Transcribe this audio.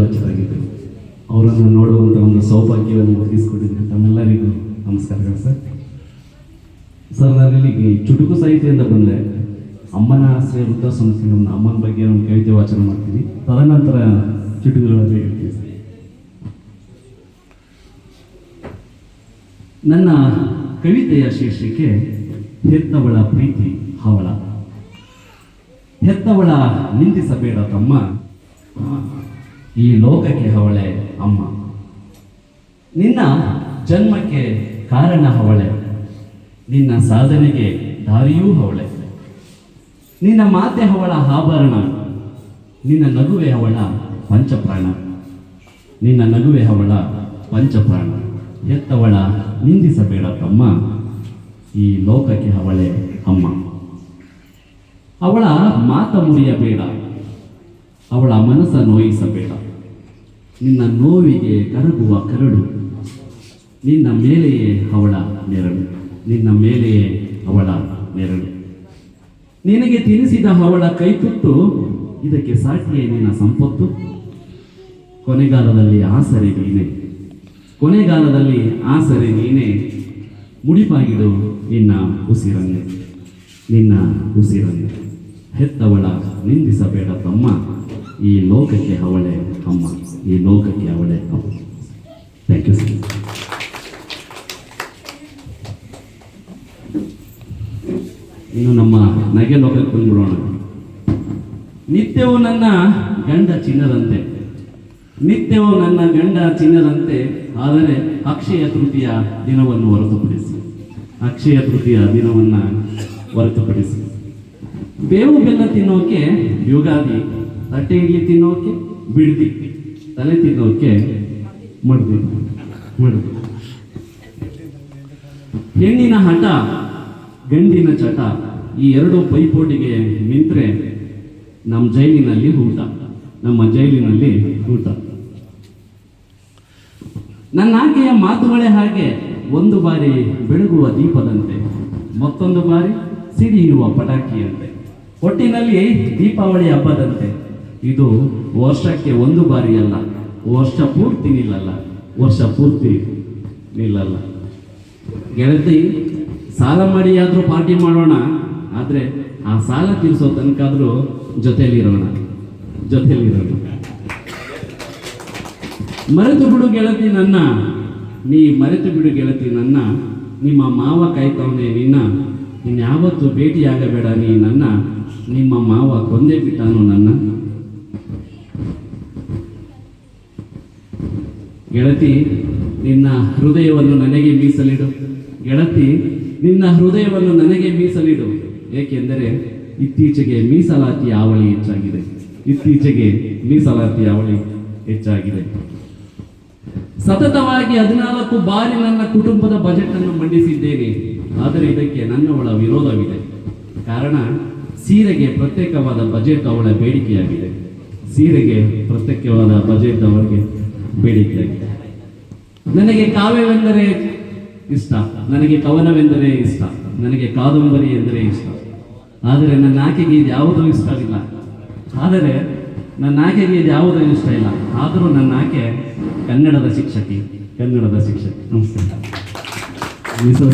ಅಪರಿಚಿತರಾಗಿದ್ದರು. ಅವರನ್ನು ನೋಡುವಂಥ ಒಂದು ಸೌಭಾಗ್ಯವನ್ನು ಒದಗಿಸಿಕೊಟ್ಟಿದ್ದೆ. ತಮ್ಮೆಲ್ಲರಿಗೂ ನಮಸ್ಕಾರಗಳು ಸರ್. ಸರ್, ನಾನಿಲ್ಲಿಗೆ ಚುಟುಕು ಸಾಹಿತ್ಯದಿಂದ ಬಂದೆ. ಅಮ್ಮನ ಆಶ್ರಯ ವೃದ್ಧಾಶ್ರಮಕ್ಕೆ ಒಂದು ಅಮ್ಮನ ಬಗ್ಗೆ ಒಂದು ಕವಿತೆ ವಾಚನ ಮಾಡ್ತೀವಿ, ತದನಂತರ ಚುಟುಕುಗಳಲ್ಲಿ ಹೇಳ್ತೀವಿ ಸರ್. ನನ್ನ ಕವಿತೆಯ ಶೀರ್ಷಿಕೆ ಹೆತ್ತವಳ ಪ್ರೀತಿ ಹವಳ. ಹೆತ್ತವಳ ನಿಂದಿಸಬೇಡ ತಮ್ಮ, ಈ ಲೋಕಕ್ಕೆ ಹವಳೆ ಅಮ್ಮ. ನಿನ್ನ ಜನ್ಮಕ್ಕೆ ಕಾರಣ ಹವಳೆ, ನಿನ್ನ ಸಾಧನೆಗೆ ದಾರಿಯೂ ಹವಳೆ. ನಿನ್ನ ಮಾತೆ ಹವಳ ಆಭರಣ, ನಿನ್ನ ನಗುವೆ ಹವಳ ಪಂಚಪ್ರಾಣ. ನಿನ್ನ ನಗುವೆ ಹವಳ ಪಂಚಪ್ರಾಣ. ಹೆತ್ತವಳ ನಿಂದಿಸಬೇಡ ತಮ್ಮ, ಈ ಲೋಕಕ್ಕೆ ಹವಳೆ ಅಮ್ಮ. ಅವಳ ಮಾತ ಮುರಿಯಬೇಡ, ಅವಳ ಮನಸ್ಸ ನೋಯಿಸಬೇಡ. ನಿನ್ನ ನೋವಿಗೆ ಕರಗುವ ಕರಡು, ನಿನ್ನ ಮೇಲೆಯೇ ಅವಳ ನೆರಳು. ನಿನ್ನ ಮೇಲೆಯೇ ಅವಳ ನೆರಳು. ನಿನಗೆ ತಿನಿಸಿದ ಅವಳ ಕೈತುತ್ತು, ಇದಕ್ಕೆ ಸಾಟಿಯೇ ನಿನ್ನ ಸಂಪತ್ತು. ಕೊನೆಗಾಲದಲ್ಲಿ ಆಸರೆ ನೀನೆ, ಕೊನೆಗಾಲದಲ್ಲಿ ಆಸರೆ ನೀನೆ. ಮುಡಿಪಾಗಿಡು ನಿನ್ನ ಉಸಿರನ್ನೇ, ನಿನ್ನ ಉಸಿರನ್ನೇ. ಹೆತ್ತವಳ ನಿಂದಿಸಬೇಡ ತಮ್ಮ, ಈ ಲೋಕಕ್ಕೆ ಅವಳೆ ಅಮ್ಮ, ಈ ಲೋಕಕ್ಕೆ ಅವಳೆ ಅಮ್ಮ. Thank you sir. ಇನ್ನು ನಮ್ಮ ನಗೆ ಲೋಕಕ್ಕೆ ಬಂದ್ಬಿಡೋಣ. ನಿತ್ಯವೂ ನನ್ನ ಗಂಡ ಚಿನ್ನದಂತೆ, ನಿತ್ಯವೂ ನನ್ನ ಗಂಡ ಚಿನ್ನದಂತೆ, ಆದರೆ ಅಕ್ಷಯ ತೃತೀಯ ದಿನವನ್ನು ಹೊರತುಪಡಿಸಿ, ಅಕ್ಷಯ ತೃತೀಯ ದಿನವನ್ನು ಹೊರತುಪಡಿಸಿ. ಬೇವು ಬೆಲ್ಲ ತಿನ್ನೋಕೆ ಯುಗಾದಿ, ತಟ್ಟೆ ಇಡ್ಲಿ ತಿನ್ನೋಕೆ ಬಿಡ್ದಿ, ತಲೆ ತಿನ್ನೋಕೆ ಮಡ್ದಿ. ಹೆಣ್ಣಿನ ಹಠ ಗಂಡಿನ ಚಟ, ಈ ಎರಡು ಪೈಪೋಟಿಗೆ ನಿಂತರೆ ನಮ್ಮ ಜೈಲಿನಲ್ಲಿ ಊಟ, ನಮ್ಮ ಜೈಲಿನಲ್ಲಿ ಊಟ. ನನ್ನ ಆಕೆಯ ಮಾತುಗಳೇ ಹಾಗೆ, ಒಂದು ಬಾರಿ ಬೆಳಗುವ ದೀಪದಂತೆ, ಮತ್ತೊಂದು ಬಾರಿ ಸಿಡಿಯುವ ಪಟಾಕಿಯಂತೆ. ಒಟ್ಟಿನಲ್ಲಿ ದೀಪಾವಳಿ ಹಬ್ಬದಂತೆ. ಇದು ವರ್ಷಕ್ಕೆ ಒಂದು ಬಾರಿ ಅಲ್ಲ, ವರ್ಷ ಪೂರ್ತಿ ನಿಲ್ಲಲ್ಲ, ವರ್ಷ ಪೂರ್ತಿ ನಿಲ್ಲಲ್ಲ. ಗೆಳತಿ, ಸಾಲ ಮಾಡಿ ಆದರೂ ಪಾರ್ಟಿ ಮಾಡೋಣ, ಆದರೆ ಆ ಸಾಲ ತೀರಿಸೋ ತನಕಾದ್ರೂ ಜೊತೆಯಲ್ಲಿರೋಣ. ಮರೆತು ಬಿಡು ಗೆಳತಿ ನನ್ನ, ನೀ ಮರೆತು ಬಿಡು ಗೆಳತಿ ನನ್ನ. ನಿಮ್ಮ ಮಾವ ಕಾಯ್ತವನೇ ನಿನ್ನ, ಇನ್ಯಾವತ್ತೂ ಭೇಟಿಯಾಗಬೇಡ ನೀ ನನ್ನ. ನಿಮ್ಮ ಮಾವ ಕೊಂದೇ ಬಿಟ್ಟಾನು ನನ್ನ. ಗೆಳತಿ, ನಿನ್ನ ಹೃದಯವನ್ನು ನನಗೆ ಮೀಸಲಿಡು. ಗೆಳತಿ, ನಿನ್ನ ಹೃದಯವನ್ನು ನನಗೆ ಮೀಸಲಿಡು. ಏಕೆಂದರೆ ಇತ್ತೀಚೆಗೆ ಮೀಸಲಾತಿ ಅವಳಿ ಹೆಚ್ಚಾಗಿದೆ, ಇತ್ತೀಚೆಗೆ ಮೀಸಲಾತಿ ಅವಳಿ ಹೆಚ್ಚಾಗಿದೆ. ಸತತವಾಗಿ 14 ಬಾರಿ ನನ್ನ ಕುಟುಂಬದ ಬಜೆಟ್ ಅನ್ನು ಮಂಡಿಸಿದ್ದೇನೆ, ಆದರೆ ಇದಕ್ಕೆ ನನ್ನವಳ ವಿರೋಧವಿದೆ. ಕಾರಣ, ಸೀರೆಗೆ ಪ್ರತ್ಯೇಕವಾದ ಬಜೆಟ್ ಅವಳ ಬೇಡಿಕೆಯಾಗಿದೆ. ಸೀರೆಗೆ ಪ್ರತ್ಯೇಕವಾದ ಬಜೆಟ್ ಅವಳಿಗೆ ಬೇಡಿಕೆಯಾಗಿದೆ. ನನಗೆ ಕಾವ್ಯವೆಂದರೆ ಇಷ್ಟ, ನನಗೆ ಕವನವೆಂದರೆ ಇಷ್ಟ, ನನಗೆ ಕಾದಂಬರಿ ಎಂದರೆ ಇಷ್ಟ. ಆದರೆ ನನ್ನ ಆಕೆಗೆ ಇದು ಯಾವುದೂ ಇಷ್ಟ ಇಲ್ಲ. ಆದರೂ ನನ್ನ ಆಕೆ ಕನ್ನಡದ ಶಿಕ್ಷಕಿ. ನಮಸ್ಕಾರ. ಟೀಚರ್